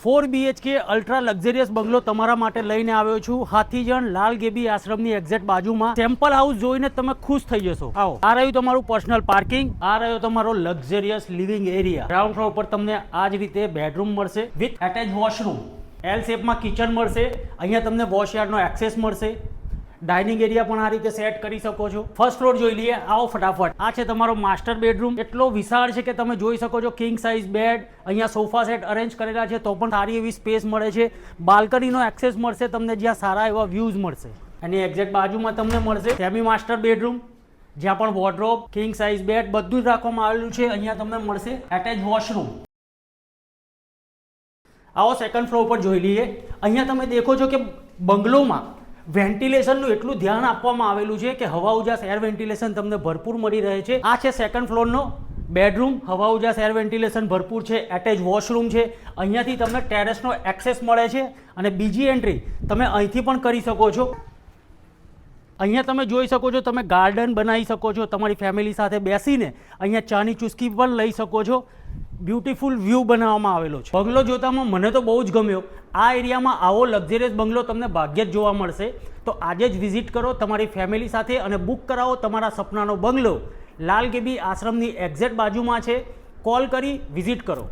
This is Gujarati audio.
4 BHK અલ્ટ્રા લક્ઝરિયસ બંગલો તમારા માટે લઈને આવ્યો છું હાથીજણ લાલ ગેબી આશ્રમની એક્ઝેક્ટ બાજુમાં। ટેમ્પલ હાઉસ જોઈને તમે ખુશ થઈ જશો। આવો, આ રહ્યું તમારું પર્સનલ પાર્કિંગ, આ રહ્યો તમારો luxurious living area. Ground floor પર તમને આ જ રીતે બેડરૂમ મળશે વિથ એટેચ વોશરૂમ, એલ શેપમાં કિચન મળશે। અહીંયા તમને વોશયાર્ડનો એક્સેસ મળશે। ડાઇનિંગ એરિયા પણ આ રીતે સેટ કરી શકો છો। ફર્સ્ટ ફ્લોર જોઈ લઈએ, આવો ફટાફટ। આ છે તમારો માસ્ટર બેડરૂમ, એટલો વિશાળ છે કે તમે જોઈ શકો છો। કિંગ સાઇઝ બેડ, અહીંયા સોફા સેટ અરેન્જ કરેલા છે તો પણ સારી એવી સ્પેસ મળે છે। બાલ્કનીનો એક્સેસ મળશે તમને, જ્યાં સારા એવા વ્યૂઝ મળશે। એની એક્ઝેક્ટ બાજુમાં તમને મળશે સેમી માસ્ટર બેડરૂમ, જ્યાં પણ વોર્ડરોબ, કિંગ સાઇઝ બેડ બધું જ રાખવામાં આવેલું છે। અહીંયા તમને મળશે એટેચ વોશરૂમ। આવો સેકન્ડ ફ્લોર પર જોઈ લઈએ। અહીંયા તમે દેખો છો કે બંગલોમાં વેન્ટિલેશનનું એટલું ધ્યાન આપવામાં આવેલું છે કે હવા ઉજાસ એર વેન્ટિલેશન તમને ભરપૂર મળી રહે છે। આ છે સેકન્ડ ફ્લોરનો બેડરૂમ, હવા ઉજાસ એર વેન્ટિલેશન ભરપૂર છે, એટેચ વોશરૂમ છે। અહીંયાથી તમને ટેરેસનો એક્સેસ મળે છે અને બીજી એન્ટ્રી તમે અહીંથી પણ કરી શકો છો। અહીંયા તમે જોઈ શકો છો, તમે ગાર્ડન બનાવી શકો છો, તમારી ફેમિલી સાથે બેસીને અહીંયા ચાની ચુસ્કી પણ લઈ શકો છો। બ્યુટીફુલ વ્યૂ બનાવવામાં આવેલો છે। બંગલો જોતામાં મને તો બહુ જ ગમ્યો। આ એરિયામાં આવો લક્ઝરિયસ બંગલો તમને ભાગ્યે જ જોવા મળશે। તો આજે જ વિઝિટ કરો તમારી ફેમિલી સાથે અને બુક કરાવો તમારા સપનાનો બંગલો। લાલ ગેબી આશ્રમની એક્ઝેક્ટ બાજુમાં છે, કોલ કરી વિઝિટ કરો।